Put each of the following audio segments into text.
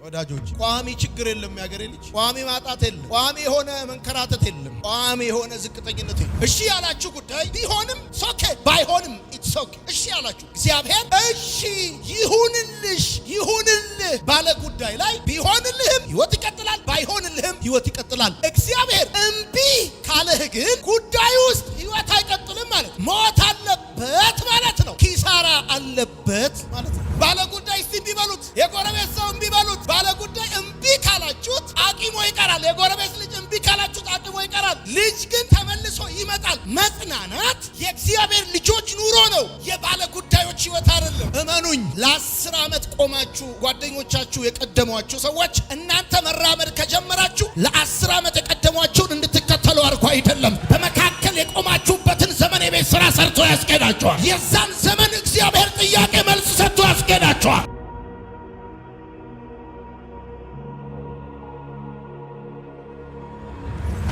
ወዳጆች ቋሚ ችግር የለም ያገሬ ልጅ ቋሚ ማጣት የለም ቋሚ የሆነ መንከራተት የለም ቋሚ የሆነ ዝቅተኝነት የለም እሺ ያላችሁ ጉዳይ ቢሆንም ሶኬ ባይሆንም ኢትስ ኦኬ እሺ ያላችሁ እግዚአብሔር እሺ ይሁንልሽ ይሁንልህ ባለ ጉዳይ ላይ ቢሆንልህም ህይወት ይቀጥላል ባይሆንልህም ህይወት ይቀጥላል እግዚአብሔር እምቢ ካለህ ግን ጉዳይ ውስጥ ህይወት አይቀጥልም ማለት ሞት አለበት ማለት ነው ኪሳራ አለበት ማለት ነው ባለ ጉዳይ እምቢ በሉት የጎረቤት ሰው እምቢ በሉት ባለ ጉዳይ እምቢ ካላችሁት አቂሞ ይቀራል የጎረቤት ልጅ እምቢ ካላችሁት አቂሞ ይቀራል ልጅ ግን ተመልሶ ይመጣል መጽናናት የእግዚአብሔር ልጆች ኑሮ ነው የባለ ጉዳዮች ህይወት አይደለም እመኑኝ ለ10 ዓመት ቆማችሁ ጓደኞቻችሁ የቀደሟችሁ ሰዎች እናንተ መራመድ ከጀመራችሁ ለ10 ዓመት የቀደሟችሁን እንድትከተሉ አርኩ አይደለም በመካከል የቆማችሁበትን ዘመን የቤት ስራ ሰርቶ ያስኬዳችኋል የዛን ዘመን እግዚአብሔር ጥያቄ መልስ ሰጥቶ ያስኬዳችኋል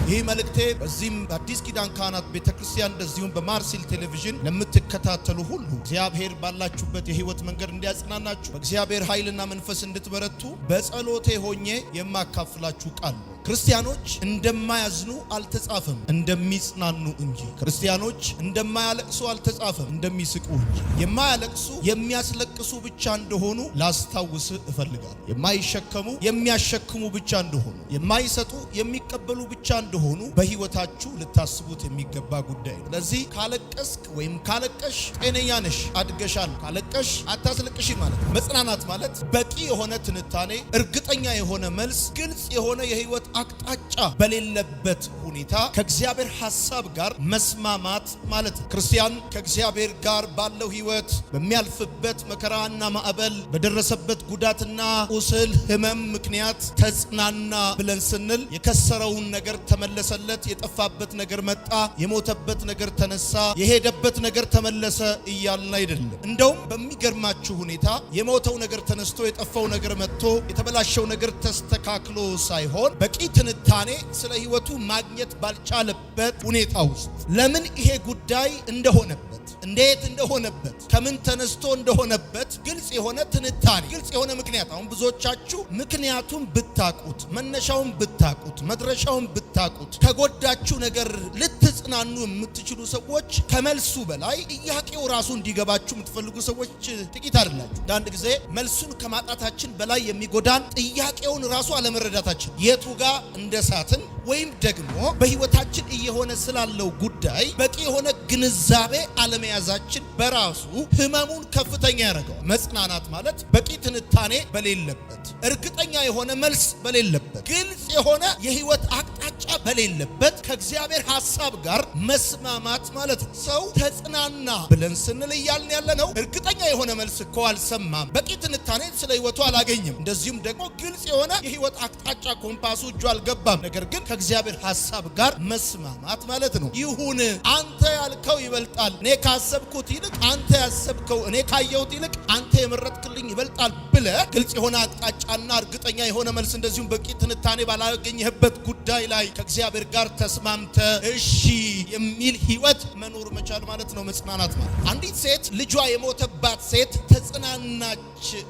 ይህ መልእክቴ በዚህም አዲስ ኪዳን ካህናት ቤተክርስቲያን እንደዚሁም በማርሲል ቴሌቪዥን ለምትከታተሉ ሁሉ እግዚአብሔር ባላችሁበት የህይወት መንገድ እንዲያጽናናችሁ በእግዚአብሔር ኃይልና መንፈስ እንድትበረቱ በጸሎቴ ሆኜ የማካፍላችሁ ቃል ነው ክርስቲያኖች እንደማያዝኑ አልተጻፈም እንደሚጽናኑ እንጂ ክርስቲያኖች እንደማያለቅሱ አልተጻፈም እንደሚስቁ እንጂ የማያለቅሱ የሚያስለቅሱ ብቻ እንደሆኑ ላስታውስ እፈልጋለሁ የማይሸከሙ የሚያሸክሙ ብቻ እንደሆኑ የማይሰጡ የሚቀበሉ ብቻ እንደሆኑ በህይወታችሁ ልታስቡት የሚገባ ጉዳይ ነው ስለዚህ ካለቀስክ ወይም ካለቀሽ ጤነኛ ነሽ አድገሻል ካለቀሽ አታስለቅሺ ማለት መጽናናት ማለት በቂ የሆነ ትንታኔ እርግጠኛ የሆነ መልስ ግልጽ የሆነ የህይወት አቅጣጫ በሌለበት ሁኔታ ከእግዚአብሔር ሐሳብ ጋር መስማማት ማለት ነው ክርስቲያን ከእግዚአብሔር ጋር ባለው ህይወት በሚያልፍበት መከራና ማዕበል በደረሰበት ጉዳትና ቁስል ህመም ምክንያት ተጽናና ብለን ስንል የከሰረውን ነገር ተመለሰለት የጠፋበት ነገር መጣ የሞተበት ነገር ተነሳ የሄደበት ነገር ተመለሰ እያልን አይደለም እንደውም በሚገርማችሁ ሁኔታ የሞተው ነገር ተነስቶ የጠፋው ነገር መጥቶ የተበላሸው ነገር ተስተካክሎ ሳይሆን በቂ ትንታኔ ስለ ህይወቱ ማግኘት ባልቻለበት ሁኔታ ውስጥ ለምን ይሄ ጉዳይ እንደሆነበት እንዴት እንደሆነበት ከምን ተነስቶ እንደሆነበት ግልጽ የሆነ ትንታኔ ግልጽ የሆነ ምክንያት አሁን ብዙዎቻችሁ ምክንያቱም ብታቁት መነሻውን ብታቁት መድረሻውን ብታቁት ከጎዳችሁ ነገር ልትጽናኑ የምትችሉ ሰዎች ከመልሱ በላይ ጥያቄው ራሱ እንዲገባችሁ የምትፈልጉ ሰዎች ጥቂት አይደላችሁ አንድ ጊዜ መልሱን ከማጣታችን በላይ የሚጎዳን ጥያቄውን ራሱ አለመረዳታችን የቱ ጋር እንደሳትን ወይም ደግሞ በህይወታችን እየሆነ ስላለው ጉዳይ በቂ የሆነ ግንዛቤ አለመያዛችን በራሱ ህመሙን ከፍተኛ ያደርገዋል መጽናናት ማለት በቂ ትንታኔ በሌለበት እርግጠኛ የሆነ መልስ በሌለበት ግልጽ የሆነ የህይወት አቅጣጫ በሌለበት ከእግዚአብሔር ሐሳብ ጋር መስማማት ማለት ነው ሰው ተጽናና ብለን ስንል እያልን ያለነው እርግጠኛ የሆነ መልስ እኮ አልሰማም በቂ ትንታኔ ስለ ህይወቱ አላገኘም እንደዚሁም ደግሞ ግልጽ የሆነ የህይወት አቅጣጫ ኮምፓሱ እጁ አልገባም ነገር ግን ከእግዚአብሔር ሐሳብ ጋር መስማማት ማለት ነው ይሁን አንተ ያልከው ይበልጣል እኔ ካሰብኩት ይልቅ አንተ ያሰብከው እኔ ካየሁት ይልቅ አንተ የመረጥክልኝ ይበልጣል ብለ ግልጽ የሆነ አቅጣጫና እርግጠኛ የሆነ መልስ እንደዚሁም በቂ ትንታኔ ባላገኘህበት ጉዳይ ላይ ከእግዚአብሔር ጋር ተስማምተ እሺ የሚል ህይወት መኖር መቻል ማለት ነው መጽናናት ማለት አንዲት ሴት ልጇ የሞተባት ሴት ተጽናናች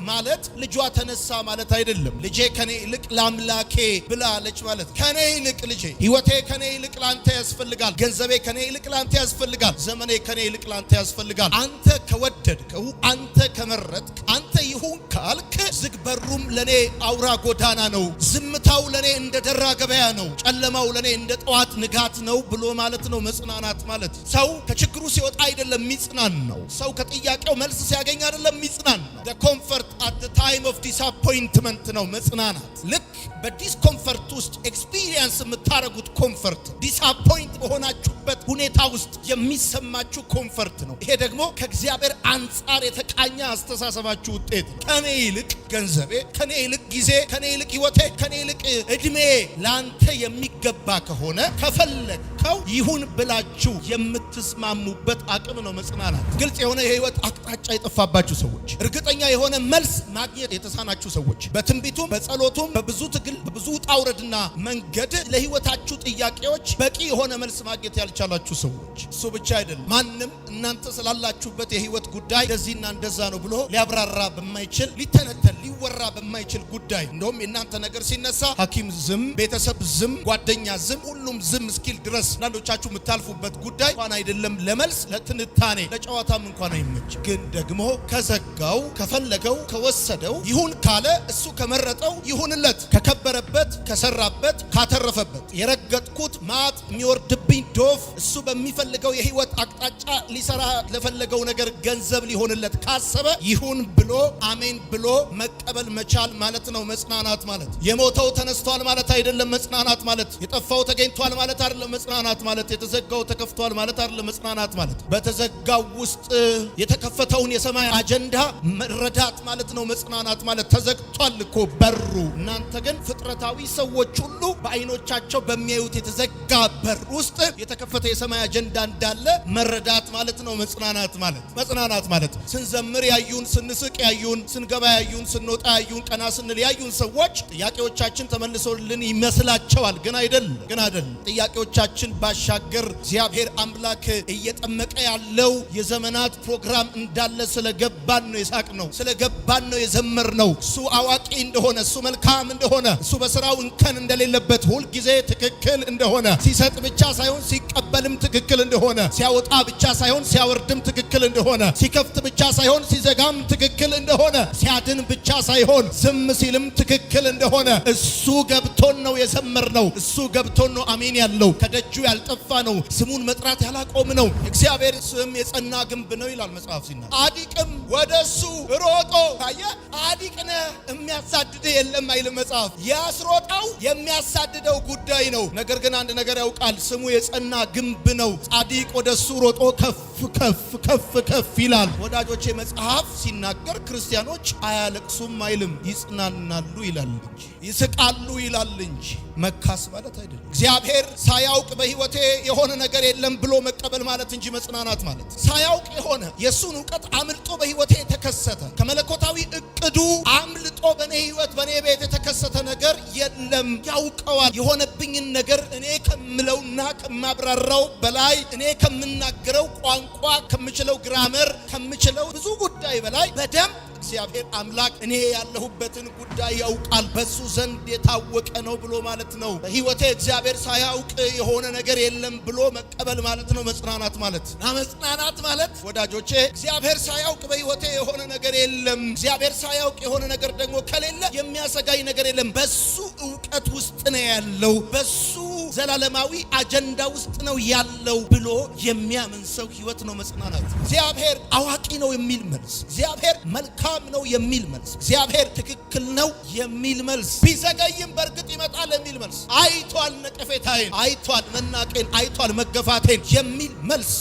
ማለት ልጇ ተነሳ ማለት አይደለም ልጄ ከኔ ይልቅ ለአምላኬ ብላለች ማለት ከኔ ይልቅ ልጄ ህይወቴ ከኔ ይልቅ ላንተ ያስፈልጋል ገንዘቤ ከኔ ይልቅ ላንተ ያስፈልጋል ዘመኔ ከኔ ይልቅ ላንተ ያስፈልጋል አንተ ከወደድከው አንተ ከመረጥክ አንተ ይሁን ካልክ ዝግ በሩም ለኔ አውራ ጎዳና ነው ዝምታው ለኔ እንደ ደራ ገበያ ነው ጨለማው ለኔ እንደ ጠዋት ንጋት ነው ብሎ ማለት ነው መጽናናት ማለት ሰው ከችግሩ ሲወጣ አይደለም የሚጽናን ነው ሰው ከጥያቄው መልስ ሲያገኝ አይደለም የሚጽናን ነው the comfort at the time of disappointment ነው መጽናናት ልክ በዲስኮምፈርት ውስጥ ኤክስፒሪየንስ የምታረጉት ኮምፈርት ዲስአፖይንት በሆናችሁበት ሁኔታ ውስጥ የሚሰማችሁ ኮምፈርት ነው ይሄ ደግሞ ከእግዚአብሔር አንጻር የተቃኘ አስተሳሰባችሁ ውጤት ከኔ ይልቅ ገንዘቤ ከኔ ይልቅ ጊዜ ከኔ ይልቅ ህይወቴ ከኔ ይልቅ እድሜ ላንተ የሚገባ ከሆነ ከፈለክ ተልከው ይሁን ብላችሁ የምትስማሙበት አቅም ነው መጽናናት። ግልጽ የሆነ የህይወት አቅጣጫ የጠፋባችሁ ሰዎች፣ እርግጠኛ የሆነ መልስ ማግኘት የተሳናችሁ ሰዎች፣ በትንቢቱም በጸሎቱም በብዙ ትግል በብዙ ውጣ ውረድና መንገድ ለህይወታችሁ ጥያቄዎች በቂ የሆነ መልስ ማግኘት ያልቻላችሁ ሰዎች፣ እሱ ብቻ አይደለም ማንም እናንተ ስላላችሁበት የህይወት ጉዳይ እንደዚህና እንደዛ ነው ብሎ ሊያብራራ በማይችል ሊተነተን ሊወራ በማይችል ጉዳይ እንደውም የእናንተ ነገር ሲነሳ ሐኪም ዝም፣ ቤተሰብ ዝም፣ ጓደኛ ዝም፣ ሁሉም ዝም እስኪል ድረስ አንዳንዶቻችሁ የምታልፉበት ጉዳይ እንኳን አይደለም ለመልስ ለትንታኔ ለጨዋታም እንኳን አይመች። ግን ደግሞ ከዘጋው ከፈለገው ከወሰደው ይሁን ካለ እሱ ከመረጠው ይሁንለት፣ ከከበረበት ከሰራበት ካተረፈበት የረገጥኩት ማጥ የሚወርድብኝ ዶፍ እሱ በሚፈልገው የህይወት አቅጣጫ ሊሰራ ለፈለገው ነገር ገንዘብ ሊሆንለት ካሰበ ይሁን ብሎ አሜን ብሎ መቀበል መቻል ማለት ነው መጽናናት ማለት። የሞተው ተነስቷል ማለት አይደለም መጽናናት ማለት። የጠፋው ተገኝቷል ማለት አይደለም መጽናናት ማለት። የተዘጋው ተከፍቷል ማለት አይደለም መጽናናት ማለት። በተዘጋው ውስጥ የተከፈተውን የሰማይ አጀንዳ መረዳት ማለት ነው መጽናናት ማለት። ተዘግቷል እኮ በሩ። እናንተ ግን ፍጥረታዊ ሰዎች ሁሉ በአይኖቻቸው በሚያዩት የተዘጋ በር ውስጥ የተከፈተ የሰማይ አጀንዳ እንዳለ መረዳት ማለት ነው መጽናናት ማለት። መጽናናት ማለት ስንዘምር ያዩን፣ ስንስቅ ያዩን፣ ስንገባ ያዩን፣ ስንወጣ ያዩን፣ ቀና ስንል ያዩን ሰዎች ጥያቄዎቻችን ተመልሶልን ይመስላቸዋል። ግን አይደለም፣ ግን አይደለም። ጥያቄዎቻችን ባሻገር እግዚአብሔር አምላክ እየጠመቀ ያለው የዘመናት ፕሮግራም እንዳለ ስለገባን ነው የሳቅ ነው፣ ስለገባን ነው የዘመር ነው። እሱ አዋቂ እንደሆነ፣ እሱ መልካም እንደሆነ፣ እሱ በስራው እንከን እንደሌለበት፣ ሁል ጊዜ ትክክል እንደሆነ፣ ሲሰጥ ብቻ ሳይሆን ሲቀበልም ትክክል እንደሆነ፣ ሲያወጣ ብቻ ሳይሆን ሲያወርድም ትክክል እንደሆነ፣ ሲከፍት ብቻ ሳይሆን ሲዘጋም ትክክል እንደሆነ፣ ሲያድን ብቻ ሳይሆን ዝም ሲልም ትክክል እንደሆነ እሱ ገብቶን ነው የዘመርነው። እሱ ገብቶን ነው አሜን ያለው። ከደጁ ያልጠፋ ነው፣ ስሙን መጥራት ያላቆም ነው። እግዚአብሔር ስም የጸና ግንብ ነው ይላል መጽሐፍ ሲናገር። ጻድቅም ወደሱ ሮጦ ታየ። ጻድቅ ነህ የሚያሳድድ የለም አይልም መጽሐፍ። ያስሮጣው የሚያሳድደው ጉዳይ ነው። ነገር ግን አንድ ነገር ያውቃል፣ ስሙ የጸና ግንብ ነው። ጻድቅ ወደሱ ሮጦ ከፍ ከፍ ከፍ ከፍ ይላል። ወዳጆቼ መጽሐፍ ሲናገር ክርስቲያኖች አያለቅሱም አይልም፣ ይጽናናሉ ይላል እንጂ ይስቃሉ ይላል እንጂ መካስ ማለት አይደለም። እግዚአብሔር ሳያውቅ በህይወቴ የሆነ ነገር የለም ብሎ መቀበል ማለት እንጂ መጽናናት ማለት ሳያውቅ የሆነ የሱን ዕውቀት አምልጦ በህይወቴ የተከሰተ ከመለኮታዊ እቅዱ አምልጦ በኔ ህይወት በኔ ቤት የተከሰተ ነገር የለም። ያውቀዋል። የሆነብኝን ነገር እኔ ከምለውና ከማብራራው በላይ እኔ ከምናገረው ቋንቋ ከምችለው ግራመር ከምችለው ብዙ ጉዳይ በላይ በደንብ እግዚአብሔር አምላክ እኔ ያለሁበትን ጉዳይ ያውቃል። በሱ ዘንድ የታወቀ ነው ብሎ ማለት ነው። በህይወቴ እግዚአብሔር ሳያውቅ የሆነ ነገር የለም ብሎ መቀበል ማለት ነው መጽናናት ማለት። መጽናናት ማለት ወዳጆቼ እግዚአብሔር ሳያውቅ በህይወቴ የሆነ ነገር የለም፣ እግዚአብሔር ሳያውቅ የሆነ ነገር ደግሞ ከሌለ የሚያሰጋኝ ነገር የለም። በሱ ዕውቀት ውስጥ ነው ያለው፣ በሱ ዘላለማዊ አጀንዳ ውስጥ ነው ያለው ብሎ የሚያምን ሰው ህይወት ነው መጽናናት። እግዚአብሔር አዋቂ ነው የሚል መልስ፣ እግዚአብሔር መልካም ነው የሚል መልስ፣ እግዚአብሔር ትክክል ነው የሚል መልስ፣ ቢዘገይም በእርግጥ ይመጣል የሚል መልስ፣ አይቷል ነቀፌታዬን፣ አይቷል መናቄን፣ አይቷል መገፋቴን የሚል መልስ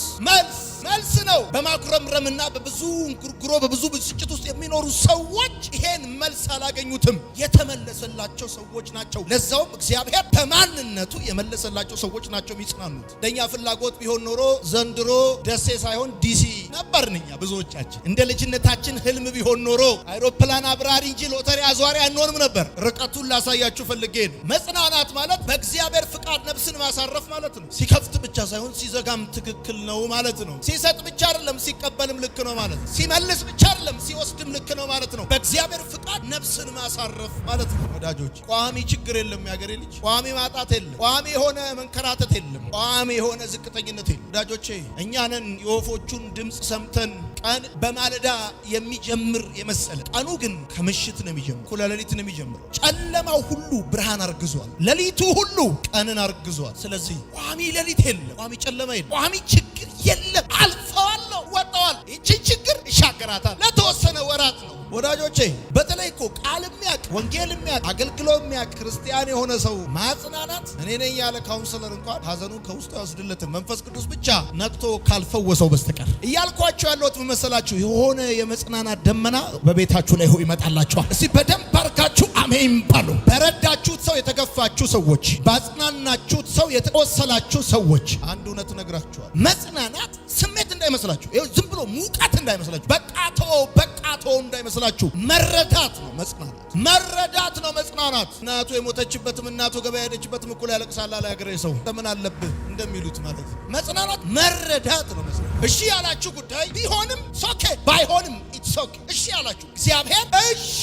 ነው። በማጉረምረምና በብዙ እንጉርጉሮ በብዙ ብስጭት ውስጥ የሚኖሩ ሰዎች ይሄን መልስ አላገኙትም። የተመለሰላቸው ሰዎች ናቸው። ለዛውም እግዚአብሔር በማንነቱ የመለሰላቸው ሰዎች ናቸው የሚጽናኑት። ለኛ ፍላጎት ቢሆን ኖሮ ዘንድሮ ደሴ ሳይሆን ዲሲ ነበርን እኛ ብዙዎቻችን። እንደ ልጅነታችን ህልም ቢሆን ኖሮ አይሮፕላን አብራሪ እንጂ ሎተሪ አዟሪ አንሆንም ነበር። ርቀቱን ላሳያችሁ ፈልጌ ነው። መጽናናት ማለት በእግዚአብሔር ፍቃድ ነፍስን ማሳረፍ ማለት ነው። ሲከፍት ብቻ ሳይሆን ሲዘጋም ትክክል ነው ማለት ነው። ሲሰጥ ብቻ አይደለም ሲቀበልም ልክ ነው ማለት ነው። ሲመልስ ብቻ አይደለም ሲወስድም ልክ ነው ማለት ነው። በእግዚአብሔር ፍቃድ ነፍስን ማሳረፍ ማለት ነው። ወዳጆች ቋሚ ችግር የለም ያገሬ ልጅ፣ ቋሚ ማጣት የለም፣ ቋሚ የሆነ መንከራተት የለም፣ ቋሚ የሆነ ዝቅተኝነት የለም። ወዳጆቼ እኛንን የወፎቹን ድምፅ ሰምተን ቀን በማለዳ የሚጀምር የመሰለ ቀኑ ግን ከምሽት ነው የሚጀምር፣ እኩለ ሌሊት ነው የሚጀምረው። ጨለማው ሁሉ ብርሃን አርግዟል፣ ሌሊቱ ሁሉ ቀንን አርግዟል። ስለዚህ ቋሚ ሌሊት የለም፣ ቋሚ ጨለማ የለም፣ ቋሚ ችግር የለም። አልፈዋለሁ፣ ወጣዋል። ይህችን ችግር ይሻገራታል። ለተወሰነ ወራት ነው ወዳጆቼ። በተለይ እኮ ቃል የሚያውቅ ወንጌል የሚያውቅ አገልግሎ የሚያውቅ ክርስቲያን የሆነ ሰው ማጽናናት እኔ ነኝ ያለ ካውንስለር እንኳን ሀዘኑን ከውስጡ ያወስድለትን መንፈስ ቅዱስ ብቻ ነቅቶ ካልፈወሰው በስተቀር እያልኳቸው ያለሁት ምን መሰላችሁ? የሆነ የመጽናናት ደመና በቤታችሁ ላይ ይመጣላችኋል። እስቲ በደንብ ባርካችሁ አሜን በሉ። በረዳችሁት ሰው የተገፋችሁ ሰዎች፣ ባጽናናችሁት ሰው የተቆሰላችሁ ሰዎች አንድ እውነት እነግራችኋለሁ። መጽናናት ስሜት እንዳይመስላችሁ፣ ይኸው ዝም ብሎ ሙቀት እንዳይመስላችሁ፣ በቃቶ እንዳይመስላችሁ። መረዳት ነው መጽናናት። መረዳት ነው መጽናናት። እናቱ የሞተችበትም እናቱ ገበያ ሄደችበትም እኩል ያለቅሳል አለ ያገሬ ሰው። ለምን አለብህ እንደሚሉት ማለት ነው። መጽናናት መረዳት ነው መጽናናት። እሺ ያላችሁ ጉዳይ ቢሆንም ሶኬ ባይሆንም ኢትስ ኦኬ። እሺ ያላችሁ እግዚአብሔር እሺ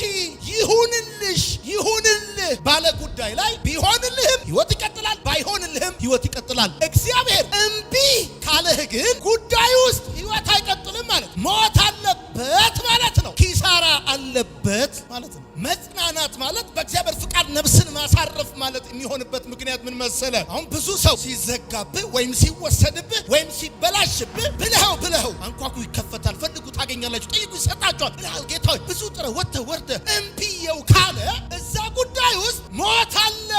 ይሁንልሽ ይሁንልህ ባለ ጉዳይ ላይ ቢሆንልህም ህይወት ይቀጥላል፣ ባይሆንልህም ህይወት ይቀጥላል። እግዚአብሔር እምቢ ካለህ ግን ጉዳይ ውስጥ ህይወት አይቀጥልም ማለት ሞት አለበት ማለት ነው። ኪሳራ አለበት ማለት ነው። መጽናናት ማለት በእግዚአብሔር ፍቃድ ነፍስን ማሳረፍ ማለት የሚሆንበት ምክንያት ምን መሰለ? አሁን ብዙ ሰው ሲዘጋብህ ወይም ሲወሰድብህ ወይም ሲበላሽብህ ብለኸው አንኳኩ ይከፈታል፣ ፈልጉ ታገኛላችሁ፣ ጠይቁ ይሰጣችኋል ብለሃል። ጌታ ሆይ ብዙ ጥረህ ወጥተህ እምቢየው ካለ እዛ ጉዳይ ውስጥ ሞት አለ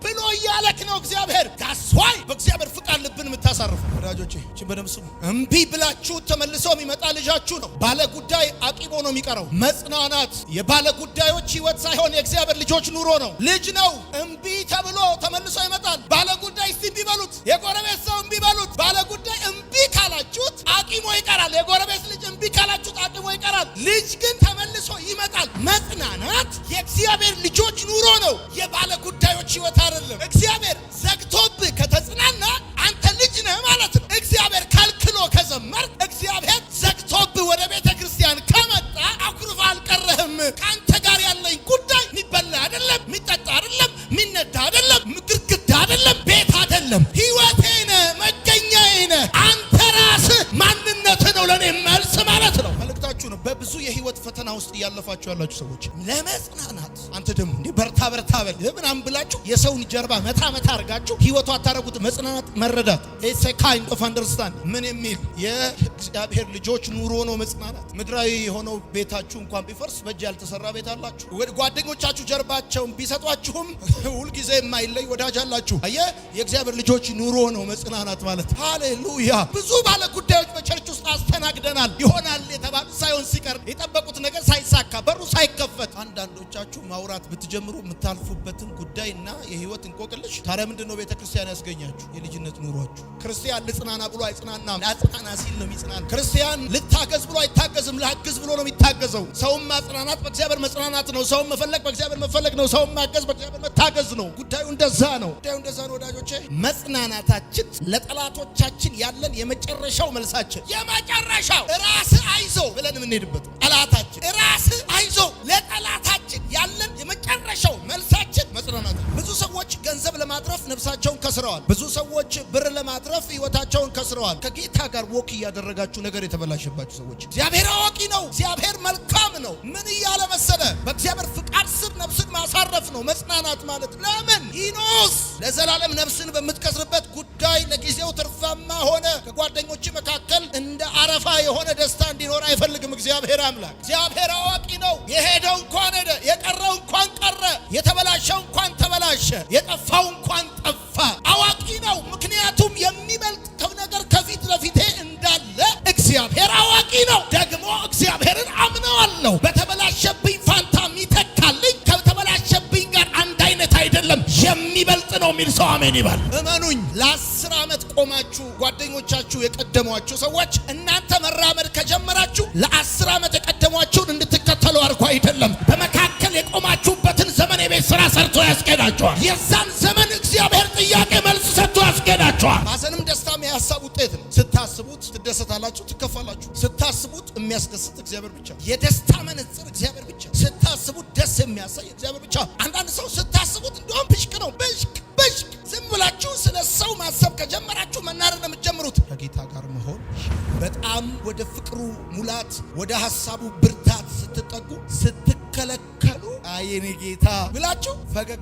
ብሎ እያለክ ነው እግዚአብሔር። ጋስዋይ በእግዚአብሔር ፍቃድ ልብን የምታሳርፉ ወዳጆቼ እቺን በደምብ ስሙ። እምቢ ብላችሁ ተመልሶ የሚመጣ ልጃችሁ ነው። ባለ ጉዳይ አቂቦ ነው የሚቀረው። መጽናናት የባለ ጉዳዮች ህይወት ሳይሆን የእግዚአብሔር ልጆች ኑሮ ነው። ልጅ ነው እምቢ ተብሎ ተመልሶ ይመጣል። ባለ ጉዳይ እስቲ እምቢ በሉት፣ የጎረቤት ሰው እምቢ በሉት። ባለ ጉዳይ እምቢ ካላችሁት አቂሞ ይቀራል። የጎረቤት ልጅ እምቢ ካላችሁት አቂሞ ይቀራል። ልጅ ግን ተመልሶ ይመጣል። መጽናናት የእግዚአብሔር ልጆች ኑሮ ነው፣ የባለ ጉዳዮች ህይወት አይደለም። እግዚአብሔር ዘግቶብህ ከተጽናና አንተ ልጅ ነህ ማለት ነው። እግዚአብሔር ከልክሎ ከዘመርክ፣ እግዚአብሔር ዘግቶብህ ወደ ቤተ ክርስቲያን ከመጣ አኩርፋ አልቀረህም። ከአንተ ጋር ያለኝ ጉዳይ የሚበላ አይደለም፣ የሚጠጣ አይደለም፣ የሚነዳ አይደለም፣ ግድግዳ አይደለም፣ ቤት አይደለም፣ ህይወቴ ነህ፣ መገኛዬ ነህ። አንተ ራስህ ማንነትህ ነው ለእኔ መልስ ማለት ነው። መልእክታችሁ ነው። በብዙ የህይወት ፈተና ውስጥ እያለፋችሁ ያላችሁ ሰዎች ለመጽናናት አንተ ደግሞ እንዴ በርታ በል ምናምን ብላችሁ የሰውን ጀርባ መታ አድርጋችሁ ህይወቱ አታረጉት። መጽናናት መረዳት ኢትስ ኤ ካይንድ ኦፍ አንደርስታንድ ምን የሚል የእግዚአብሔር ልጆች ኑሮ ነው መጽናናት። ምድራዊ የሆነው ቤታችሁ እንኳን ቢፈርስ በእጅ ያልተሰራ ቤት አላችሁ። ጓደኞቻችሁ ጀርባቸውን ቢሰጧችሁም ሁልጊዜ የማይለይ ወዳጅ አላችሁ። አየህ የእግዚአብሔር ልጆች ኑሮ ነው መጽናናት ማለት። ሃሌሉያ። ብዙ ባለ ጉዳዮች በቸርች ውስጥ አስተናግደናል። ይሆናል የተባሉ ሳይሆን ሲቀር የጠበቁት ነገር ሳይሳካ በሩ ሳይከፈት አንዳንዶቻችሁ ማውራት ብትጀምሩ የምታልፉበትን ጉዳይና የህይወት እንቆቅልሽ። ታዲያ ምንድነው ቤተክርስቲያን ያስገኛችሁ? የልጅነት ኑሯችሁ። ክርስቲያን ልጽናና ብሎ አይጽናናም፣ ላጽናና ሲል ነው የሚጽናና። ክርስቲያን ልታገዝ ብሎ አይታገዝም፣ ላግዝ ብሎ ነው የሚታገዘው። ሰውም ማጽናናት በእግዚአብሔር መጽናናት ነው። ሰውም መፈለግ በእግዚአብሔር መፈለግ ነው። ሰውም ማገዝ በእግዚአብሔር መታገዝ ነው። ጉዳዩ እንደዛ ነው። ወዳጆቼ መጽናናታችን ለጠላቶቻችን ያለን የመጨረሻው መልሳችን፣ የመጨረሻው ራስህ አይዞ ብለን የምንሄድበት ጠላታችን ራስህ አይዞ ለጠላታችን ያለን የመጨረሻው መልሳችን መጽናናት። ብዙ ሰዎች ገንዘብ ለማትረፍ ነፍሳቸውን ከስረዋል። ብዙ ሰዎች ብር ለማትረፍ ህይወታቸውን ከስረዋል። ከጌታ ጋር ወክ እያደረጋችሁ ነገር የተበላሸባችሁ ሰዎች እግዚአብሔር አዋቂ ነው፣ እግዚአብሔር መልካም ነው። ምን እያለ መሰለ? በእግዚአብሔር ፍቃድ ስር ነፍስን ማሳረፍ ነው መጽናናት ማለት። ለምን ይኖስ ለዘላለም ነፍስን በምትከስርበት ጉዳይ ለጊዜው ትርፋማ ሆነ ከጓደኞች መካከል እንደ አረፋ የሆነ ደስታ እንዲኖር አይፈልግም እግዚአብሔር አምላክ። እግዚአብሔር አዋቂ ነው። የሄደው እንኳን ሄደ፣ የቀረው እንኳን ቀረ፣ የተበላሸው እንኳን ተበላሸ፣ የጠፋው እንኳን ጠፋ። አዋቂ ነው። ምክንያቱም የሚበልጥ ነገር ከፊት ለፊቴ እንዳለ እግዚአብሔር አዋቂ ነው። ደግሞ እግዚአብሔርን አምነዋለሁ። በተበላሸብኝ ፋንታ የሚተካልኝ ከተበላሸብኝ ጋር አንድ አይነት አይደለም፣ የሚበልጥ ነው የሚል ሰው አሜን ይባል። እመኑኝ ለ10 ዓመት ቆማችሁ ጓደኞቻችሁ የቀደሟችሁ ሰዎች እናንተ መራመድ ከጀመራችሁ ለ10 ዓመት የቀደሟችሁን እንድትከተሉ አድርጎ አይደለም። በመካከል የቆማችሁበትን ዘመን የቤት ስራ ሰርቶ ያስኬዳችኋል። የዛን ዘመን እግዚአብሔር ጥያቄ መልስ ሰጥቶ ያስኬዳችኋል። ማዘንም ደስታም የሀሳብ ውጤት ነው። ስታስቡት ትደሰታላችሁ፣ ትከፋላችሁ። ስታስቡት የሚያስደስት እግዚአብሔር ብቻ፣ የደስታ መነጽር እግዚአብሔር ብቻ፣ ስታስቡት ደስ የሚያሳይ እግዚአብሔር ብቻ። አንዳንድ ሰው ስታስቡት እንደውም ብሽቅ ነው፣ ብሽቅ ዝም ብላችሁ ስለ ሰው ማሰብ ከጀመራችሁ መናደድ ነው የምትጀምሩት። ከጌታ ጋር መሆን በጣም ወደ ፍቅሩ ሙላት ወደ ሐሳቡ ብርታት ስትጠጉ ስትከለከሉ አየኔ ጌታ ብላችሁ ፈገግ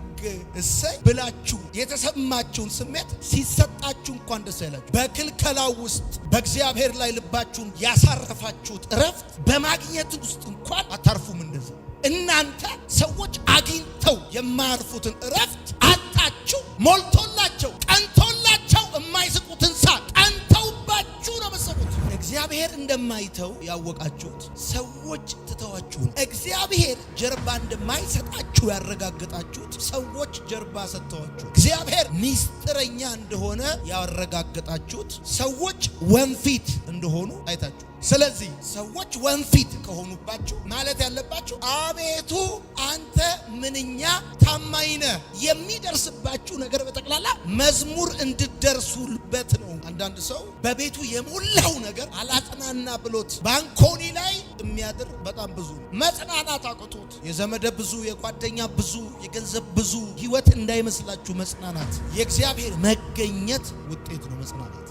እሰይ ብላችሁ የተሰማችሁን ስሜት ሲሰጣችሁ እንኳን ደስ አይላችሁ። በክልከላው ውስጥ በእግዚአብሔር ላይ ልባችሁን ያሳረፋችሁት እረፍት በማግኘት ውስጥ እንኳን አታርፉም። እንደዚህ እናንተ ሰዎች አግኝተው የማያርፉትን እረፍት አጣችሁ። ሞልቶላቸው ቀንቶላቸው የማይስቁትን ሳቅ ቀንተውባችሁ ነው መሰቁት። እግዚአብሔር እንደማይተው ያወቃችሁት ሰዎች ትተዋችሁ፣ እግዚአብሔር ጀርባ እንደማይሰጣችሁ በልባችሁ ያረጋገጣችሁት ሰዎች ጀርባ ሰጥተዋችሁ እግዚአብሔር ሚስጥረኛ እንደሆነ ያረጋገጣችሁት ሰዎች ወንፊት እንደሆኑ አይታችሁ። ስለዚህ ሰዎች ወንፊት ከሆኑባችሁ ማለት ያለባችሁ አቤቱ አንተ ምንኛ ታማኝ ነህ የሚደርስባችሁ ነገር በጠቅላላ መዝሙር እንድደርሱበት ነው። አንዳንድ ሰው በቤቱ የሞላው ነገር አላጽናና ብሎት ባንኮኒ ላይ የሚያድር በጣም ብዙ መጽናናት አቅቶት የዘመደ ብዙ የጓደኛ ብዙ የገንዘብ ብዙ ህይወት እንዳይመስላችሁ መጽናናት የእግዚአብሔር መገኘት ውጤት ነው። መጽናናት